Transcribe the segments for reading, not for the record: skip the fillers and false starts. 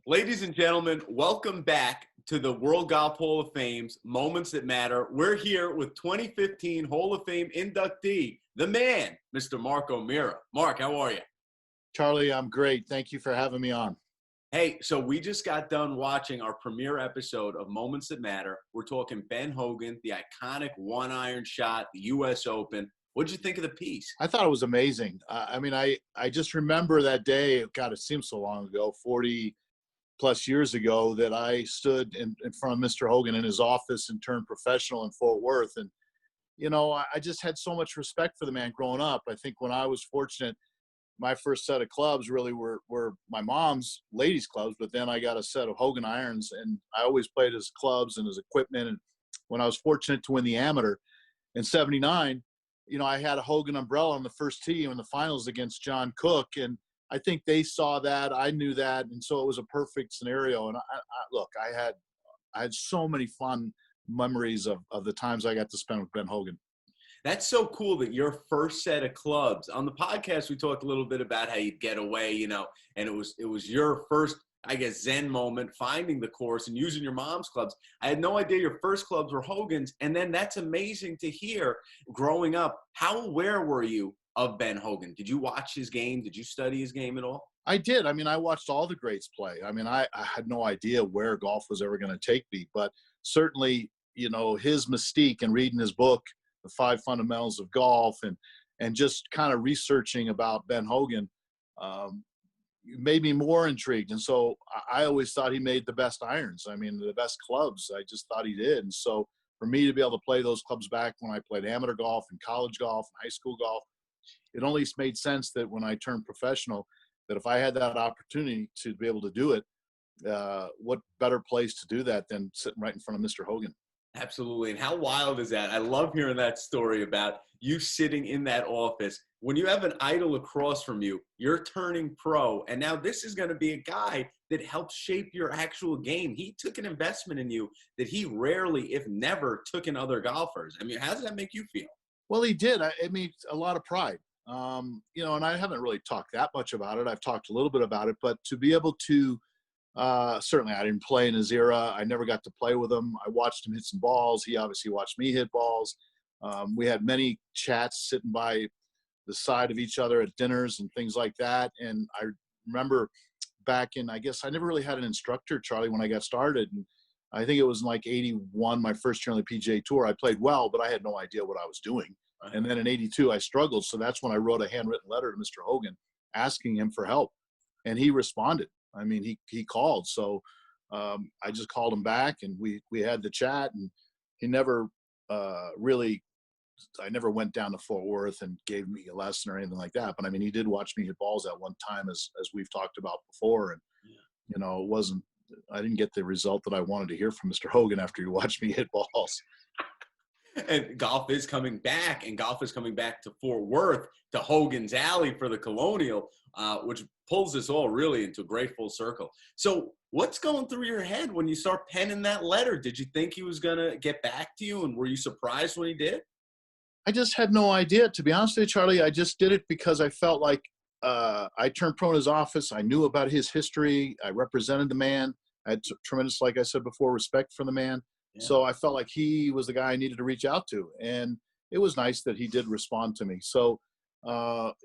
Ladies and gentlemen, welcome back to the World Golf Hall of Fame's Moments That Matter. We're here with 2015 Hall of Fame inductee, the man, Mr. Mark O'Meara. Mark, how are you? Charlie, I'm great. Thank you for having me on. Hey, so we just got done watching our premiere episode of Moments That Matter. We're talking Ben Hogan, the iconic one-iron shot, the U.S. Open. What'd you think of the piece? I thought it was amazing. I just remember that day. God, it seems so long ago, 40 plus years ago, that I stood in front of Mr. Hogan in his office and turned professional in Fort Worth. And, I just had so much respect for the man growing up. I think when I was fortunate, my first set of clubs really were my mom's ladies clubs, but then I got a set of Hogan irons, and I always played his clubs and his equipment. And when I was fortunate to win the amateur in '79, I had a Hogan umbrella on the first tee in the finals against John Cook. And I think they saw that, I knew that. And so it was a perfect scenario. And I had so many fun memories of the times I got to spend with Ben Hogan. That's so cool that your first set of clubs on the podcast, we talked a little bit about how you'd get away, and it was your first, I guess, Zen moment, finding the course and using your mom's clubs. I had no idea your first clubs were Hogan's. And then that's amazing to hear growing up. How aware were you of Ben Hogan? Did you watch his game? Did you study his game at all? I did. I watched all the greats play. I had no idea where golf was ever going to take me, but certainly, his mystique and reading his book, The Five Fundamentals of Golf, and just kind of researching about Ben Hogan, made me more intrigued. And so I always thought he made the best irons. The best clubs. I just thought he did. And so for me to be able to play those clubs back when I played amateur golf and college golf and high school golf, it only made sense that when I turned professional, that if I had that opportunity to be able to do it, what better place to do that than sitting right in front of Mr. Hogan? Absolutely. And how wild is that? I love hearing that story about you sitting in that office. When you have an idol across from you, you're turning pro. And now this is going to be a guy that helps shape your actual game. He took an investment in you that he rarely, if never, took in other golfers. How does that make you feel? Well, he did. It made a lot of pride. And I haven't really talked that much about it. I've talked a little bit about it, but to be able to, certainly I didn't play in his era. I never got to play with him. I watched him hit some balls. He obviously watched me hit balls. We had many chats sitting by the side of each other at dinners and things like that. And I remember back in, I guess I never really had an instructor, Charlie, when I got started. And I think it was in like 81, my first year on the PGA Tour. I played well, but I had no idea what I was doing. And then in 82, I struggled. So that's when I wrote a handwritten letter to Mr. Hogan asking him for help. And he responded. He called. So I just called him back, and we had the chat. And he never I never went down to Fort Worth and gave me a lesson or anything like that. But he did watch me hit balls at one time, as we've talked about before. And, I didn't get the result that I wanted to hear from Mr. Hogan after he watched me hit balls. And golf is coming back to Fort Worth, to Hogan's Alley for the Colonial, which pulls this all really into a great full circle. So what's going through your head when you start penning that letter? Did you think he was going to get back to you, and were you surprised when he did? I just had no idea, to be honest with you, Charlie. I just did it because I felt like I turned pro in his office. I knew about his history. I represented the man. I had tremendous, like I said before, respect for the man. Yeah. So I felt like he was the guy I needed to reach out to. And it was nice that he did respond to me. So, look,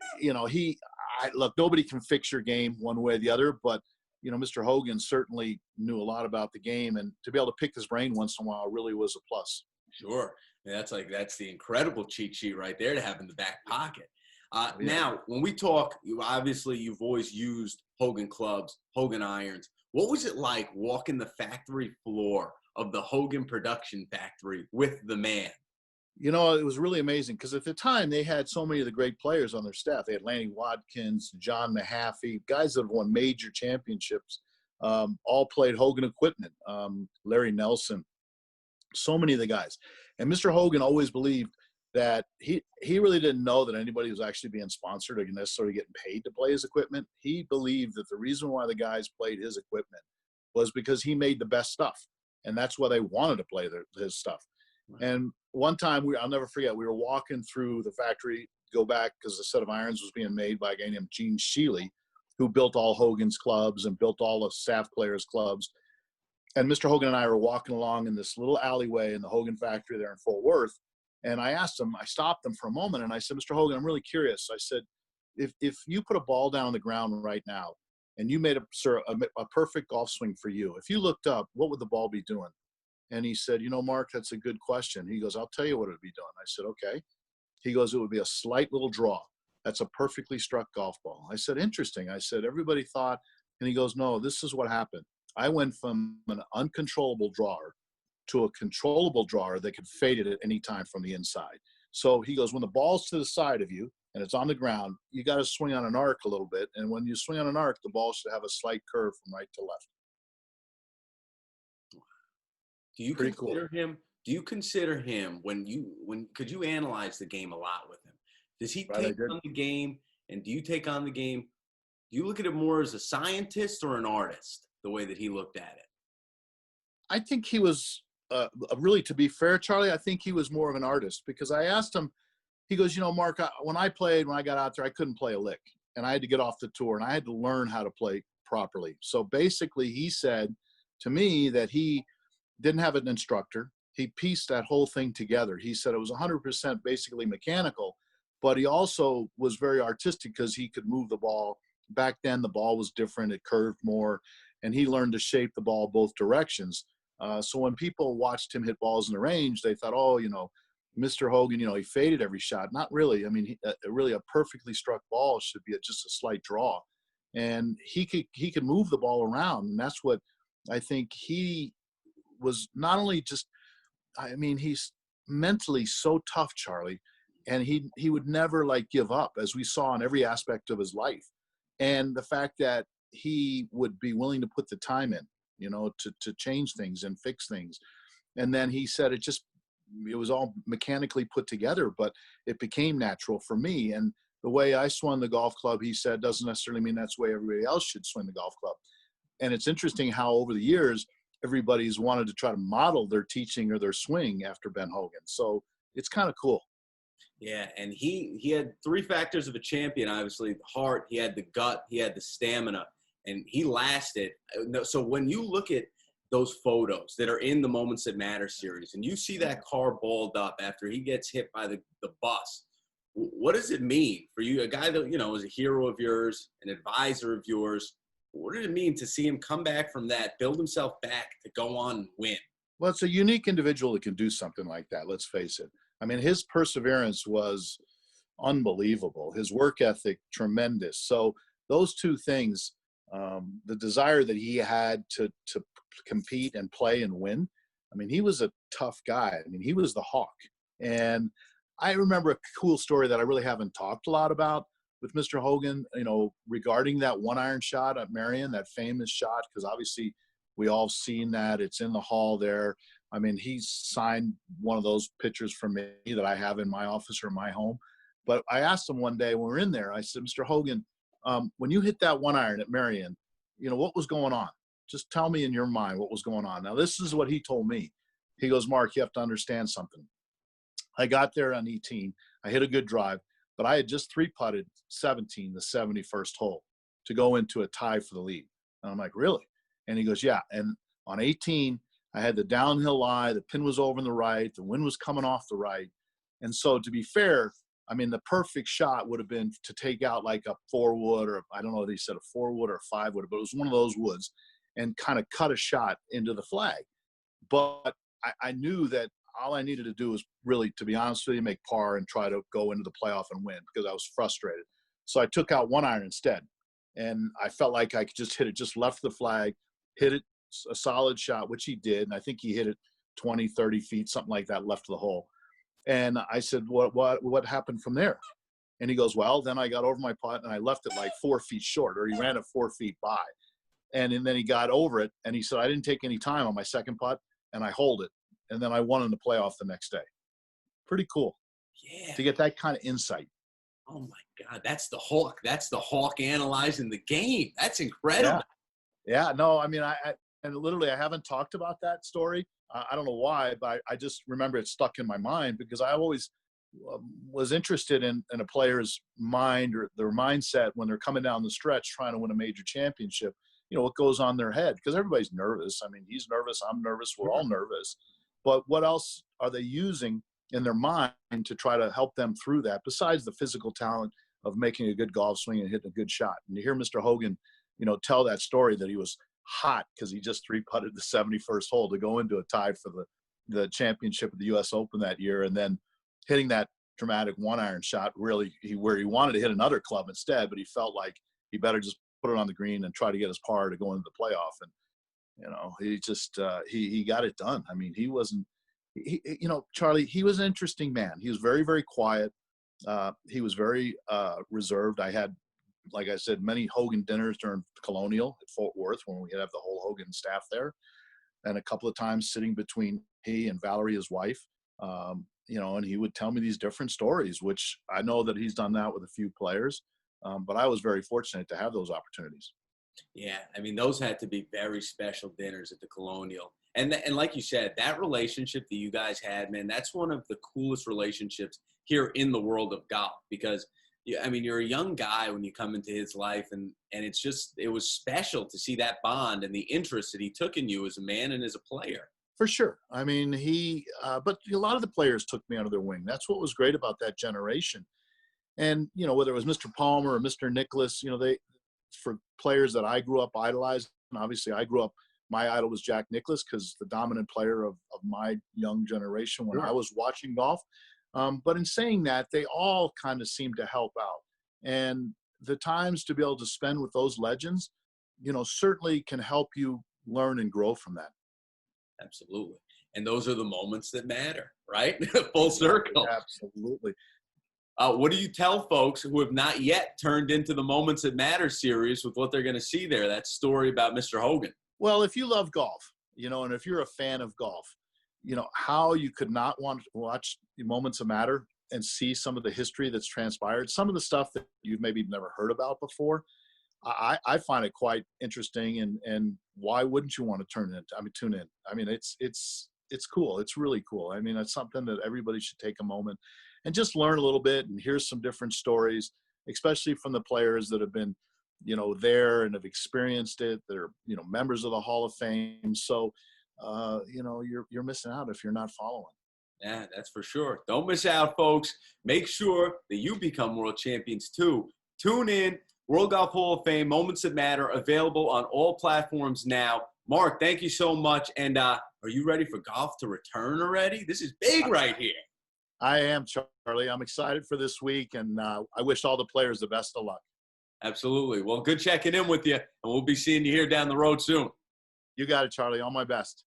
nobody can fix your game one way or the other, but, Mr. Hogan certainly knew a lot about the game, and to be able to pick his brain once in a while really was a plus. Sure. That's the incredible cheat sheet right there to have in the back pocket. Yeah. Now, when we talk, you've always used Hogan clubs, Hogan irons. What was it like walking the factory floor of the Hogan production factory with the man? It was really amazing because at the time they had so many of the great players on their staff. They had Lanny Wadkins, John Mahaffey, guys that have won major championships, all played Hogan equipment, Larry Nelson, so many of the guys. And Mr. Hogan always believed that he really didn't know that anybody was actually being sponsored or necessarily getting paid to play his equipment. He believed that the reason why the guys played his equipment was because he made the best stuff. And that's why they wanted to play his stuff. Right. And one time, I'll never forget, we were walking through the factory, go back because a set of irons was being made by a guy named Gene Sheely, who built all Hogan's clubs and built all the staff players' clubs. And Mr. Hogan and I were walking along in this little alleyway in the Hogan factory there in Fort Worth. And I asked him, I stopped him for a moment and I said, Mr. Hogan, I'm really curious. I said, if you put a ball down on the ground right now and you made a perfect golf swing for you, if you looked up, what would the ball be doing? And he said, Mark, that's a good question. He goes, I'll tell you what it would be doing. I said, okay. He goes, it would be a slight little draw. That's a perfectly struck golf ball. I said, interesting. I said, everybody thought, and he goes, no, this is what happened. I went from an uncontrollable drawer to a controllable drawer that could fade it at any time from the inside. So he goes, when the ball's to the side of you and it's on the ground, you got to swing on an arc a little bit. And when you swing on an arc, the ball should have a slight curve from right to left. Do you Pretty consider cool. him? Do you consider him could you analyze the game a lot with him? Does he Right, take on the game? And do you take on the game? Do you look at it more as a scientist or an artist, the way that he looked at it? I think he was really, to be fair, Charlie, I think he was more of an artist because I asked him, he goes, Mark, when I got out there, I couldn't play a lick and I had to get off the tour and I had to learn how to play properly. So basically he said to me that he didn't have an instructor. He pieced that whole thing together. He said it was 100% basically mechanical, but he also was very artistic because he could move the ball. Back then, the ball was different. It curved more, and he learned to shape the ball both directions. So when people watched him hit balls in the range, they thought, oh, Mr. Hogan, he faded every shot. Not really. I mean, really a perfectly struck ball should be just a slight draw. And he could move the ball around. And that's what I think he was not only just, I mean, he's mentally so tough, Charlie, and he would never give up, as we saw in every aspect of his life. And the fact that he would be willing to put the time in, to change things and fix things. And then he said it was all mechanically put together, but it became natural for me. And the way I swung the golf club, he said, doesn't necessarily mean that's the way everybody else should swing the golf club. And it's interesting how over the years, everybody's wanted to try to model their teaching or their swing after Ben Hogan. So it's kind of cool. Yeah, and he had three factors of a champion, obviously. The heart, he had the gut, he had the stamina, and he lasted. So when you look at those photos that are in the Moments That Matter series, and you see that car balled up after he gets hit by the bus, what does it mean for you, a guy that, is a hero of yours, an advisor of yours? What did it mean to see him come back from that, build himself back to go on and win? Well, it's a unique individual that can do something like that, let's face it. I mean, his perseverance was unbelievable. His work ethic, tremendous. So those two things, the desire that he had to compete and play and win. I mean, he was a tough guy. I mean, he was the Hawk. And I remember a cool story that I really haven't talked a lot about with Mr. Hogan, regarding that one iron shot at Merion, that famous shot, because obviously we all seen that. It's in the hall there. I mean, he signed one of those pictures for me that I have in my office or my home. But I asked him one day when we were in there, I said, Mr. Hogan, when you hit that one iron at Merion, what was going on? Just tell me in your mind what was going on. Now, this is what he told me. He goes, Mark, you have to understand something. I got there on 18. I hit a good drive, but I had just three-putted 17, the 71st hole, to go into a tie for the lead. And I'm like, really? And he goes, yeah. And on 18, I had the downhill lie. The pin was over on the right. The wind was coming off the right. And so to be fair, I mean, the perfect shot would have been to take out like a 4-wood, or I don't know if he said a 4-wood or a 5-wood, but it was one of those woods, and kind of cut a shot into the flag. But I knew that all I needed to do was really, to be honest with you, make par and try to go into the playoff and win, because I was frustrated. So I took out one iron instead. And I felt like I could just hit it, just left the flag, hit it a solid shot, which he did. And I think he hit it 20, 30 feet, something like that, left of the hole. And I said, what happened from there? And he goes, well, then I got over my putt and I left it like 4 feet short, or he ran it 4 feet by. And then he got over it. And he said, I didn't take any time on my second putt, and I hold it. And then I won in the playoff the next day. Pretty cool. Yeah. To get that kind of insight. Oh my God, that's the Hawk. That's the Hawk analyzing the game. That's incredible. Yeah. No, I mean, I haven't talked about that story. I don't know why, but I just remember it stuck in my mind, because I always was interested in a player's mind or their mindset when they're coming down the stretch trying to win a major championship. You know, what goes on their head, because everybody's nervous. I mean, he's nervous, I'm nervous, we're all nervous. But what else are they using in their mind to try to help them through that, besides the physical talent of making a good golf swing and hitting a good shot? And you hear Mr. Hogan, you know, tell that story that he was hot because he just three-putted the 71st hole to go into a tie for the championship of the U.S. Open that year, and then hitting that dramatic one-iron shot really where he wanted to hit another club instead, but he felt like he better just put it on the green and try to get his par to go into the playoff. And, you know, he just he got it done. I mean, you know, Charlie, he was an interesting man. He was very, very quiet. He was very reserved. I had, like I said, many Hogan dinners during Colonial at Fort Worth when we had the whole Hogan staff there, and a couple of times sitting between he and Valerie, his wife. You know, and he would tell me these different stories, which I know that he's done that with a few players. But I was very fortunate to have those opportunities. Yeah, I mean, those had to be very special dinners at the Colonial. And like you said, that relationship that you guys had, man, that's one of the coolest relationships here in the world of golf, because, I mean, you're a young guy when you come into his life, and it was special to see that bond and the interest that he took in you as a man and as a player. For sure. I mean, but a lot of the players took me under their wing. That's what was great about that generation. And, you know, whether it was Mr. Palmer or Mr. Nicklaus, you know, for players that I grew up idolizing, and obviously I grew up, my idol was Jack Nicklaus, because the dominant player of my young generation when I was watching golf. But in saying that, they all kind of seemed to help out. And the times to be able to spend with those legends, you know, certainly can help you learn and grow from that. Absolutely. And those are the moments that matter, right? Full circle. Absolutely. What do you tell folks who have not yet turned into the Moments That Matter series with what they're going to see there, that story about Mr. Hogan? Well, if you love golf, you know, and if you're a fan of golf, you know, how you could not want to watch the Moments That Matter and see some of the history that's transpired, some of the stuff that you've maybe never heard about before. I find it quite interesting, and why wouldn't you want to tune in? I mean, it's cool. It's really cool. I mean, it's something that everybody should take a moment and just learn a little bit and hear some different stories, especially from the players that have been, you know, there and have experienced it. They're, you know, members of the Hall of Fame. So, you know, you're missing out if you're not following. Yeah, that's for sure. Don't miss out, folks. Make sure that you become world champions too. Tune in. World Golf Hall of Fame, Moments That Matter, available on all platforms now. Mark, thank you so much. And are you ready for golf to return already? This is big right here. I am, Charlie. I'm excited for this week, and I wish all the players the best of luck. Absolutely. Well, good checking in with you, and we'll be seeing you here down the road soon. You got it, Charlie. All my best.